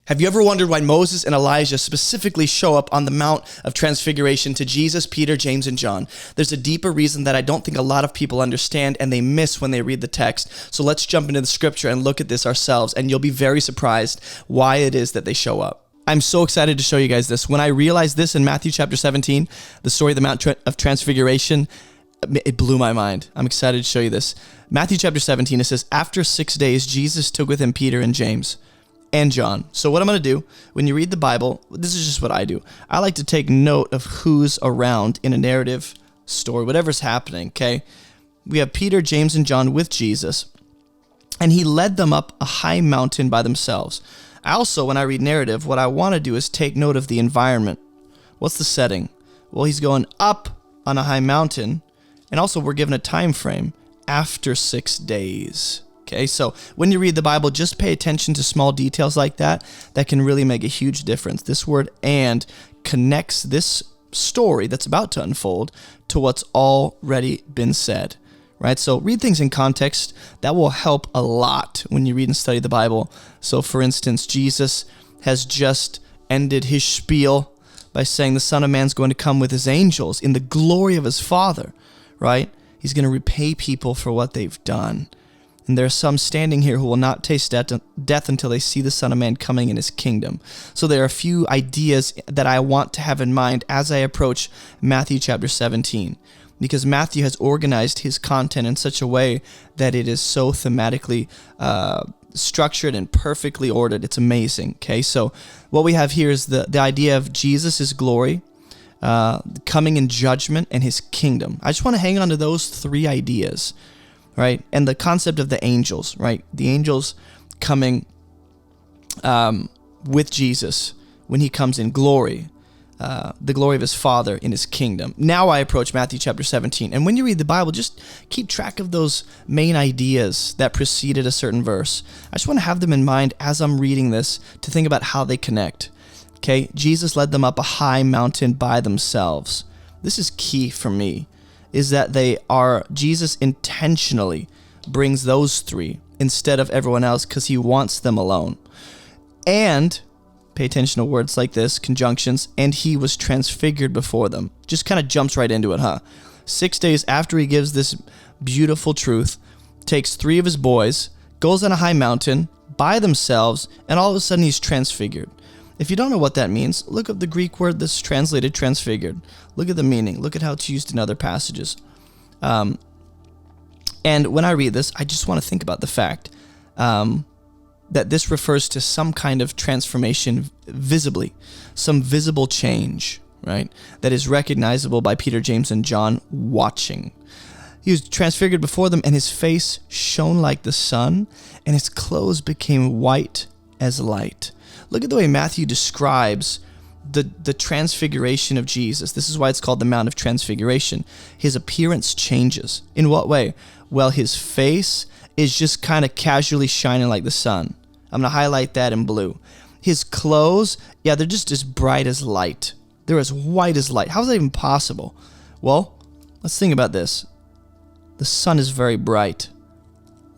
Have you ever wondered why Moses and Elijah specifically show up on the Mount of Transfiguration to Jesus, Peter, James, and John? There's a deeper reason that I don't think a lot of people understand and they miss when they read the text. So let's jump into the scripture and look at this ourselves, and you'll be very surprised why it is that they show up. I'm so excited to show you guys this. When I realized this in Matthew chapter 17, the story of the Mount of Transfiguration, it blew my mind. I'm excited to show you this. Matthew chapter 17, it says, after 6 days, Jesus took with him Peter and James and John. So what I'm going to do, when you read the Bible, this is just what I do. I like to take note of who's around in a narrative story, whatever's happening, okay? We have Peter, James, and John with Jesus, and he led them up a high mountain by themselves. Also, when I read narrative, what I want to do is take note of the environment. What's the setting? Well, he's going up on a high mountain, and also we're given a time frame, after 6 days. Okay, so when you read the Bible, just pay attention to small details like that. That can really make a huge difference. This word "and" connects this story that's about to unfold to what's already been said, right? So read things in context. That will help a lot when you read and study the Bible. So for instance, Jesus has just ended his spiel by saying the Son of Man's going to come with his angels in the glory of his Father, right? He's going to repay people for what they've done. And there are some standing here who will not taste death until they see the Son of Man coming in his kingdom. So there are a few ideas that I want to have in mind as I approach Matthew chapter 17. Because Matthew has organized his content in such a way that it is so thematically structured and perfectly ordered. It's amazing, okay? So what we have here is the idea of Jesus' glory, coming in judgment, and his kingdom. I just want to hang on to those three ideas, right? And the concept of the angels, right? The angels coming with Jesus when he comes in glory, the glory of his Father in his kingdom. Now I approach Matthew chapter 17. And when you read the Bible, just keep track of those main ideas that preceded a certain verse. I just want to have them in mind as I'm reading this to think about how they connect. Okay, Jesus led them up a high mountain by themselves. This is key for me, is that Jesus intentionally brings those three instead of everyone else because he wants them alone. And pay attention to words like this, conjunctions, and he was transfigured before them. Just kind of jumps right into it, huh? 6 days after he gives this beautiful truth, takes 3 of his boys, goes on a high mountain by themselves, and all of a sudden he's transfigured. If you don't know what that means, look up the Greek word that's translated transfigured. Look at the meaning. Look at how it's used in other passages. And when I read this, I just want to think about the fact that this refers to some kind of transformation visibly, some visible change, right? That is recognizable by Peter, James, and John watching. He was transfigured before them, and his face shone like the sun, and his clothes became white as light. Look at the way Matthew describes the transfiguration of Jesus. This is why it's called the Mount of Transfiguration. His appearance changes. In what way? Well, his face is just kind of casually shining like the sun. I'm going to highlight that in blue. His clothes, they're just as bright as light. They're as white as light. How is that even possible? Well, let's think about this. The sun is very bright.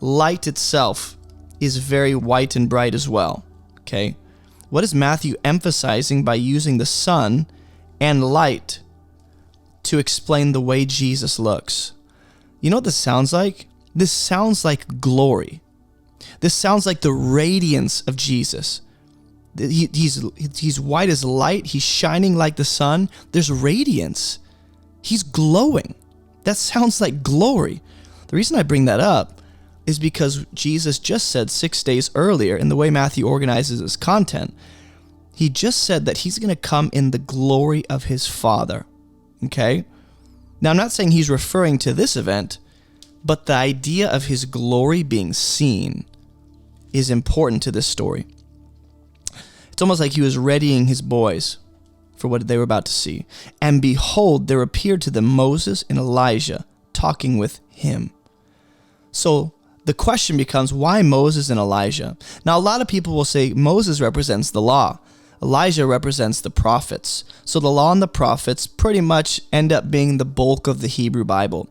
Light itself is very white and bright as well. Okay? What is Matthew emphasizing by using the sun and light to explain the way Jesus looks? You know what this sounds like? This sounds like glory. This sounds like the radiance of Jesus. He's white as light. He's shining like the sun. There's radiance. He's glowing. That sounds like glory. The reason I bring that up is because Jesus just said 6 days earlier, in the way Matthew organizes his content, he just said that he's going to come in the glory of his Father. Okay? Now, I'm not saying he's referring to this event, but the idea of his glory being seen is important to this story. It's almost like he was readying his boys for what they were about to see. And behold, there appeared to them Moses and Elijah talking with him. So the question becomes, why Moses and Elijah? Now, a lot of people will say Moses represents the law. Elijah represents the prophets. So the law and the prophets pretty much end up being the bulk of the Hebrew Bible,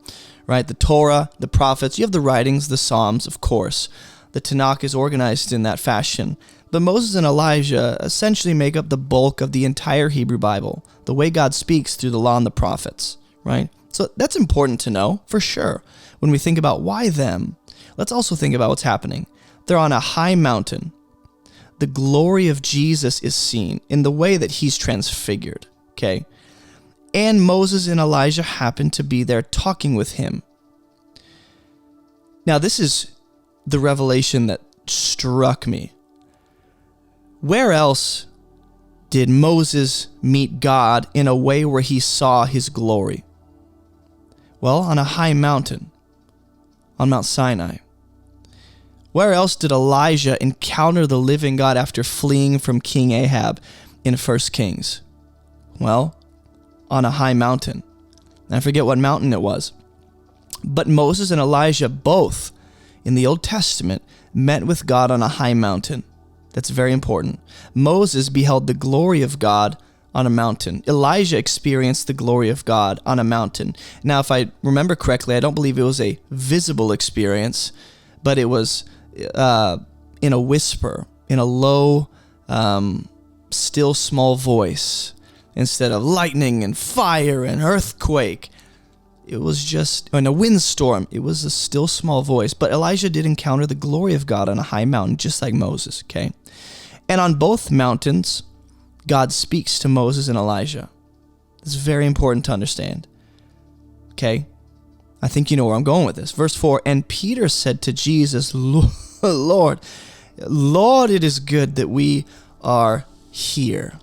right? The Torah, the prophets, you have the writings, the Psalms, of course. The Tanakh is organized in that fashion. But Moses and Elijah essentially make up the bulk of the entire Hebrew Bible, the way God speaks through the law and the prophets, right? So that's important to know, for sure. When we think about why them, let's also think about what's happening. They're on a high mountain. The glory of Jesus is seen in the way that he's transfigured, okay? And Moses and Elijah happen to be there talking with him. Now, this is the revelation that struck me. Where else did Moses meet God in a way where he saw his glory? Well, on a high mountain, on Mount Sinai. Where else did Elijah encounter the living God after fleeing from King Ahab in 1 Kings? Well, on a high mountain. And I forget what mountain it was. But Moses and Elijah both, in the Old Testament, met with God on a high mountain. That's very important. Moses beheld the glory of God on a mountain. Elijah experienced the glory of God on a mountain. Now, if I remember correctly, I don't believe it was a visible experience, but it was in a whisper, in a low, still small voice. Instead of lightning and fire and earthquake, it was just, in a windstorm, it was a still small voice. But Elijah did encounter the glory of God on a high mountain, just like Moses, okay? And on both mountains, God speaks to Moses and Elijah. It's very important to understand, okay? I think you know where I'm going with this. Verse 4, and Peter said to Jesus, Lord, it is good that we are here.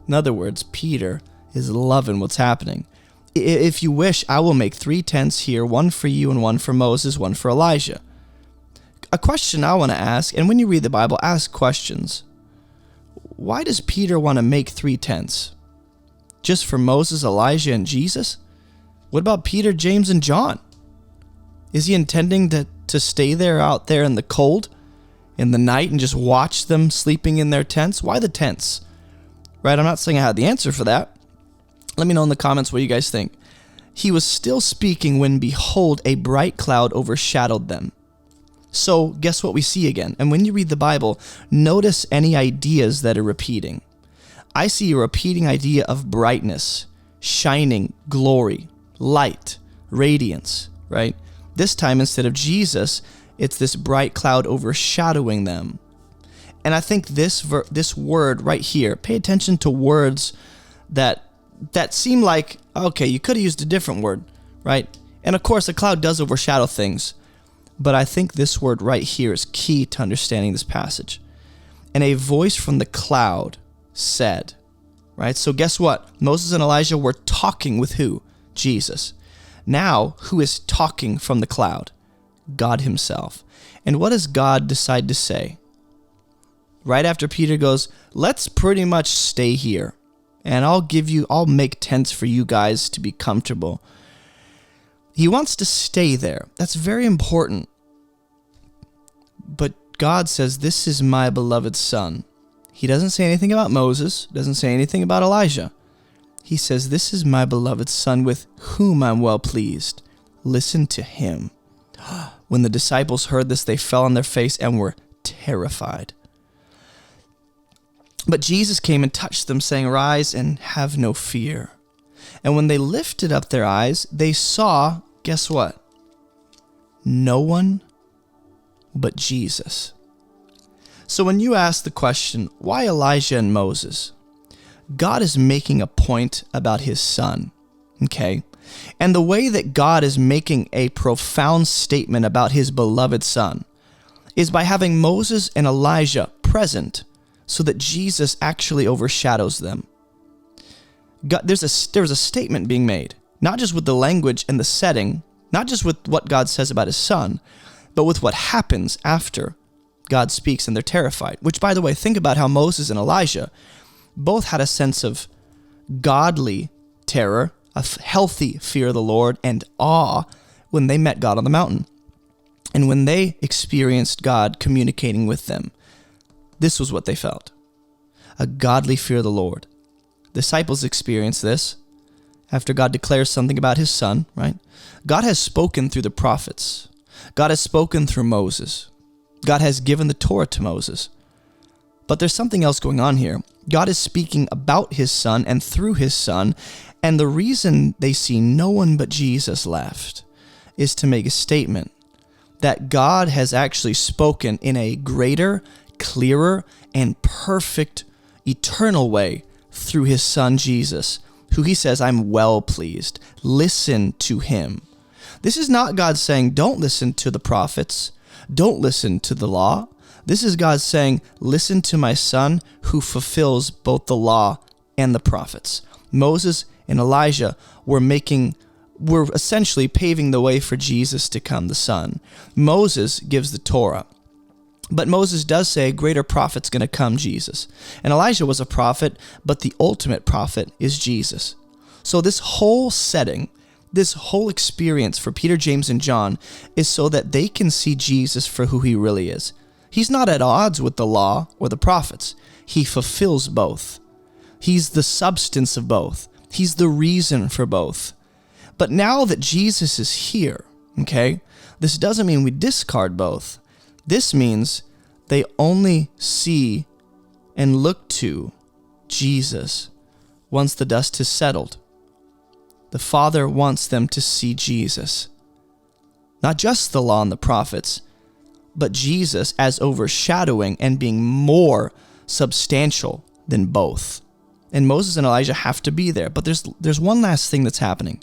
In other words, Peter is loving what's happening. If you wish, I will make 3 tents here, one for you and one for Moses, one for Elijah. A question I want to ask, and when you read the Bible, ask questions. Why does Peter want to make 3 tents? Just for Moses, Elijah, and Jesus? What about Peter, James, and John? Is he intending to stay there out there in the cold, in the night, and just watch them sleeping in their tents? Why the tents? Right, I'm not saying I had the answer for that. Let me know in the comments what you guys think. He was still speaking when, behold, a bright cloud overshadowed them. So, guess what we see again? And when you read the Bible, notice any ideas that are repeating. I see a repeating idea of brightness, shining, glory, light, radiance, right? This time, instead of Jesus, it's this bright cloud overshadowing them. And I think this word right here, pay attention to words that seem like, okay, you could have used a different word, right? And of course, a cloud does overshadow things. But I think this word right here is key to understanding this passage. And a voice from the cloud said, right? So guess what? Moses and Elijah were talking with who? Jesus. Now, who is talking from the cloud? God himself. And what does God decide to say? Right after Peter goes, let's pretty much stay here. And I'll make tents for you guys to be comfortable. He wants to stay there. That's very important. But God says, this is my beloved son. He doesn't say anything about Moses, doesn't say anything about Elijah. He says, this is my beloved son with whom I'm well pleased. Listen to him. When the disciples heard this, they fell on their face and were terrified. But Jesus came and touched them, saying, rise and have no fear. And when they lifted up their eyes, they saw, guess what? No one but Jesus. So when you ask the question, why Elijah and Moses? God is making a point about his son, okay? And the way that God is making a profound statement about his beloved son is by having Moses and Elijah present so that Jesus actually overshadows them. God, there's a statement being made, not just with the language and the setting, not just with what God says about his son, but with what happens after God speaks and they're terrified. Which, by the way, think about how Moses and Elijah both had a sense of godly terror, a healthy fear of the Lord, and awe when they met God on the mountain. And when they experienced God communicating with them, this was what they felt. A godly fear of the Lord. Disciples experience this after God declares something about his son, right? God has spoken through the prophets. God has spoken through Moses. God has given the Torah to Moses. But there's something else going on here. God is speaking about his son and through his son, and the reason they see no one but Jesus left is to make a statement that God has actually spoken in a greater, clearer, and perfect, eternal way through his son Jesus, who he says, I'm well pleased. Listen to him. This is not God saying, don't listen to the prophets, don't listen to the law. This is God saying, listen to my son who fulfills both the law and the prophets. Moses and Elijah were essentially paving the way for Jesus to come, the son. Moses gives the Torah. But Moses does say a greater prophet's going to come, Jesus. And Elijah was a prophet, but the ultimate prophet is Jesus. So this whole setting, this whole experience for Peter, James, and John is so that they can see Jesus for who he really is. He's not at odds with the law or the prophets. He fulfills both. He's the substance of both. He's the reason for both. But now that Jesus is here, okay, this doesn't mean we discard both. This means they only see and look to Jesus once the dust has settled. The Father wants them to see Jesus. Not just the law and the prophets, but Jesus as overshadowing and being more substantial than both. And Moses and Elijah have to be there. But there's one last thing that's happening.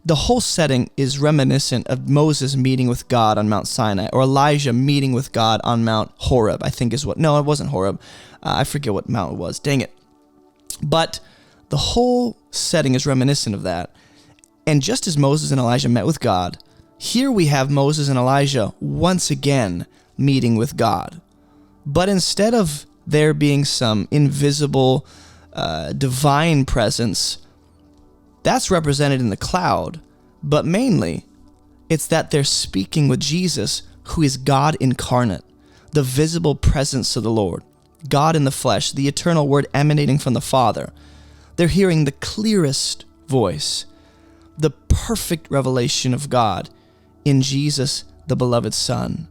The whole setting is reminiscent of Moses meeting with God on Mount Sinai, or Elijah meeting with God on Mount Horeb, I think is what. No, it wasn't Horeb. I forget what mount it was. Dang it. But the whole setting is reminiscent of that. And just as Moses and Elijah met with God, here we have Moses and Elijah once again meeting with God. But instead of there being some invisible divine presence, that's represented in the cloud, but mainly it's that they're speaking with Jesus, who is God incarnate, the visible presence of the Lord, God in the flesh, the eternal word emanating from the Father. They're hearing the clearest voice, the perfect revelation of God in Jesus, the beloved Son.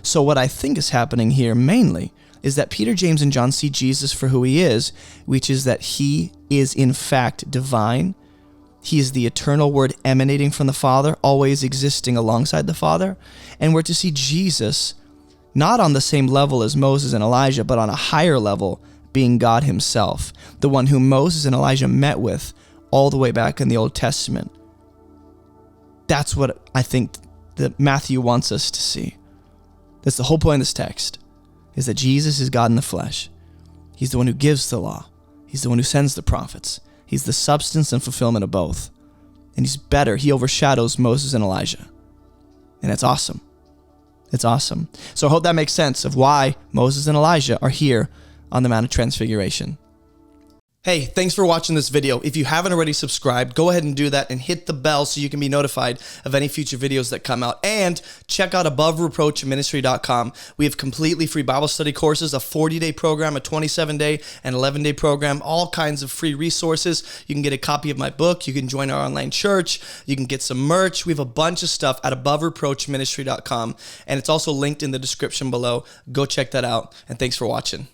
So what I think is happening here mainly is that Peter, James, and John see Jesus for who he is, which is that he is in fact divine. He is the eternal word emanating from the Father, always existing alongside the Father. And we're to see Jesus not on the same level as Moses and Elijah, but on a higher level, being God himself, the one whom Moses and Elijah met with all the way back in the Old Testament. That's what I think that Matthew wants us to see. That's the whole point of this text, is that Jesus is God in the flesh. He's the one who gives the law. He's the one who sends the prophets. He's the substance and fulfillment of both. And he's better. He overshadows Moses and Elijah. And it's awesome. It's awesome. So I hope that makes sense of why Moses and Elijah are here on the Mount of Transfiguration. Hey, thanks for watching this video. If you haven't already subscribed, go ahead and do that and hit the bell so you can be notified of any future videos that come out. And check out AboveReproachMinistry.com. We have completely free Bible study courses, a 40-day program, a 27-day, and 11-day program, all kinds of free resources. You can get a copy of my book. You can join our online church. You can get some merch. We have a bunch of stuff at AboveReproachMinistry.com. And it's also linked in the description below. Go check that out. And thanks for watching.